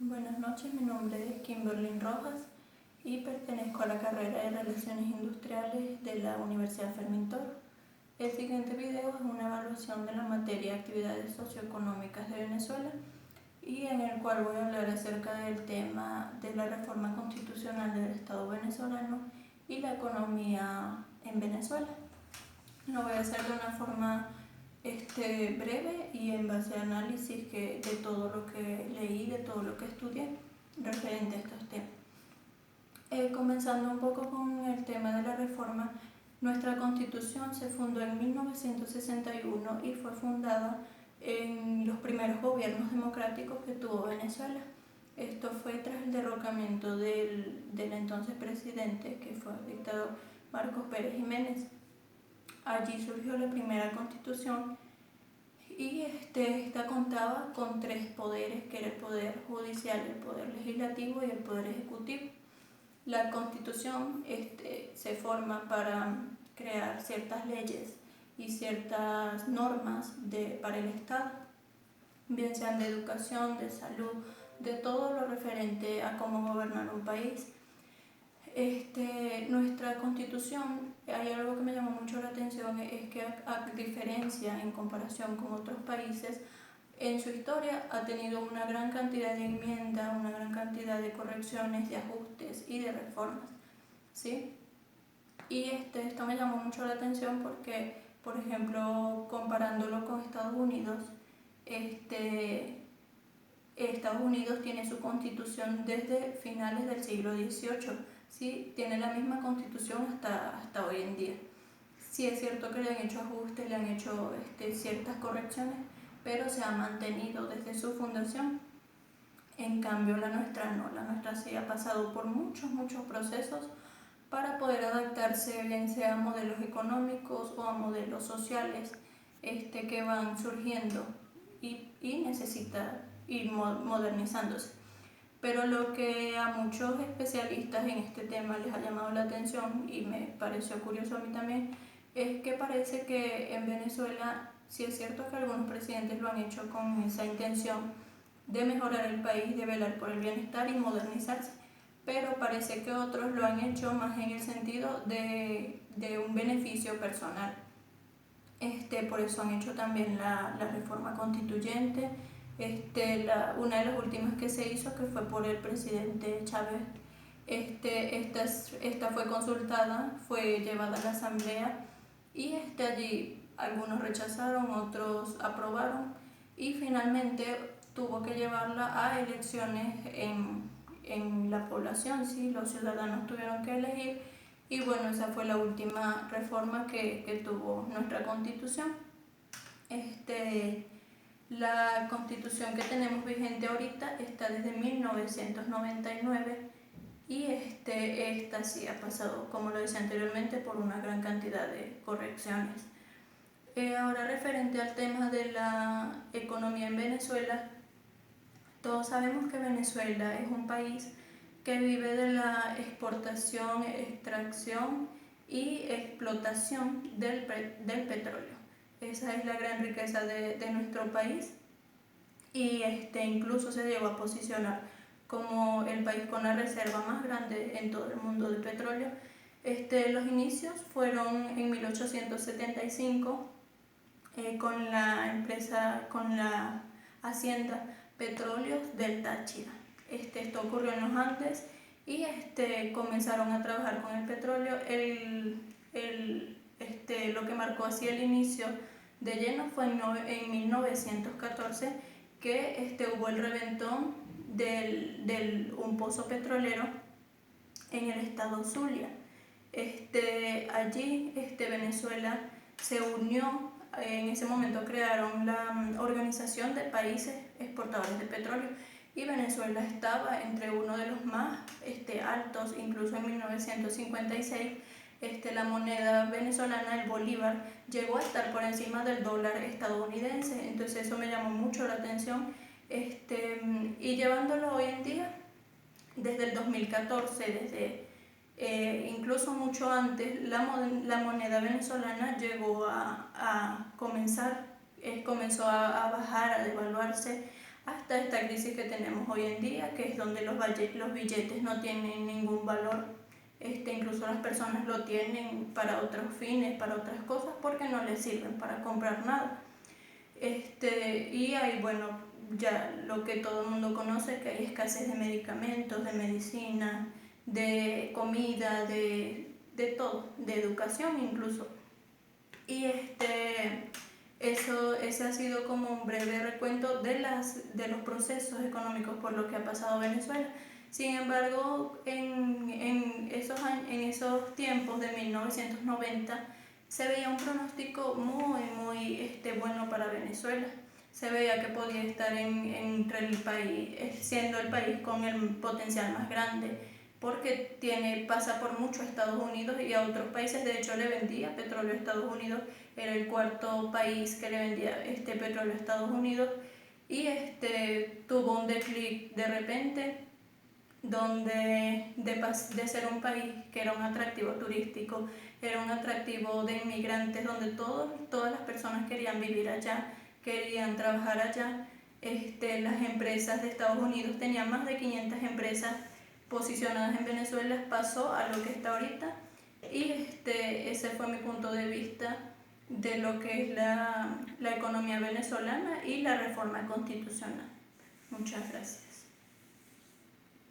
Buenas noches, mi nombre es Kimberly Rojas y pertenezco a la carrera de Relaciones Industriales de la Universidad Fermín Toro. El siguiente video es una evaluación de la materia Actividades Socioeconómicas de Venezuela y en el cual voy a hablar acerca del tema de la reforma constitucional del Estado venezolano y la economía en Venezuela. Lo voy a hacer de una forma breve y en base a análisis de todo lo que leí, de todo lo que estudié referente a estos temas. Comenzando un poco con el tema de la reforma, nuestra constitución se fundó en 1961 y fue fundada en los primeros gobiernos democráticos que tuvo Venezuela. Esto fue tras el derrocamiento del entonces presidente, que fue el dictador Marcos Pérez Jiménez. Allí surgió la primera constitución y esta contaba con tres poderes, que era el poder judicial, el poder legislativo y el poder ejecutivo. La constitución se forma para crear ciertas leyes y ciertas normas para el Estado, bien sean de educación, de salud, de todo lo referente a cómo gobernar un país. Nuestra constitución, hay algo que me llamó mucho la atención, es que a diferencia en comparación con otros países, en su historia ha tenido una gran cantidad de enmiendas, una gran cantidad de correcciones, de ajustes y de reformas, ¿sí? Y esto me llamó mucho la atención porque, por ejemplo, comparándolo con Estados Unidos, Estados Unidos tiene su constitución desde finales del siglo XVIII, ¿sí? Tiene la misma constitución hasta hoy en día. Sí es cierto que le han hecho ajustes, le han hecho ciertas correcciones, pero se ha mantenido desde su fundación. En cambio la nuestra no, la nuestra sí ha pasado por muchos procesos para poder adaptarse, bien sea a modelos económicos o a modelos sociales que van surgiendo y necesita ir modernizándose. Pero lo que a muchos especialistas en este tema les ha llamado la atención, y me pareció curioso a mí también, es que parece que en Venezuela, sí es cierto que algunos presidentes lo han hecho con esa intención de mejorar el país, de velar por el bienestar y modernizarse, pero parece que otros lo han hecho más en el sentido de un beneficio personal. Por eso han hecho también la reforma constituyente. Una de las últimas que se hizo, que fue por el presidente Chávez, esta fue consultada, fue llevada a la asamblea y allí algunos rechazaron, otros aprobaron y finalmente tuvo que llevarla a elecciones en la población, ¿sí? Los ciudadanos tuvieron que elegir y bueno, esa fue la última reforma que tuvo nuestra constitución. La constitución que tenemos vigente ahorita está desde 1999 y esta sí ha pasado, como lo decía anteriormente, por una gran cantidad de correcciones. Ahora referente al tema de la economía en Venezuela, todos sabemos que Venezuela es un país que vive de la exportación, extracción y explotación del petróleo. Esa es la gran riqueza de nuestro país y incluso se llegó a posicionar como el país con la reserva más grande en todo el mundo de petróleo. Los inicios fueron en 1875 con la hacienda Petróleos del Táchira. Esto ocurrió en los Andes y comenzaron a trabajar con el petróleo. Lo que marcó así el inicio de lleno fue en 1914 que hubo el reventón de un pozo petrolero en el estado Zulia. Allí Venezuela se unió, en ese momento crearon la Organización de Países Exportadores de Petróleo y Venezuela estaba entre uno de los más altos, incluso en 1956 la moneda venezolana, el bolívar, llegó a estar por encima del dólar estadounidense, entonces eso me llamó mucho la atención y llevándolo hoy en día, desde el 2014, incluso mucho antes, la moneda venezolana llegó a comenzó a bajar, a devaluarse hasta esta crisis que tenemos hoy en día, que es donde los billetes no tienen ningún valor. Incluso las personas lo tienen para otros fines, para otras cosas, porque no les sirven para comprar nada. Y hay, bueno, ya lo que todo el mundo conoce, que hay escasez de medicamentos, de medicina, de comida, de todo, de educación incluso. Y ese ha sido como un breve recuento de los procesos económicos por los que ha pasado Venezuela. Sin embargo, en esos tiempos de 1990 se veía un pronóstico muy bueno para Venezuela. Se veía que podía estar entre el país, siendo el país con el potencial más grande, porque pasa por mucho a Estados Unidos y a otros países. De hecho, le vendía petróleo a Estados Unidos, era el cuarto país que le vendía petróleo a Estados Unidos, y tuvo un declive de repente, donde de ser un país que era un atractivo turístico, era un atractivo de inmigrantes, donde todas las personas querían vivir allá, querían trabajar allá. Las empresas de Estados Unidos tenían más de 500 empresas posicionadas en Venezuela, pasó a lo que está ahorita. Y ese fue mi punto de vista de lo que es la economía venezolana y la reforma constitucional. Muchas gracias.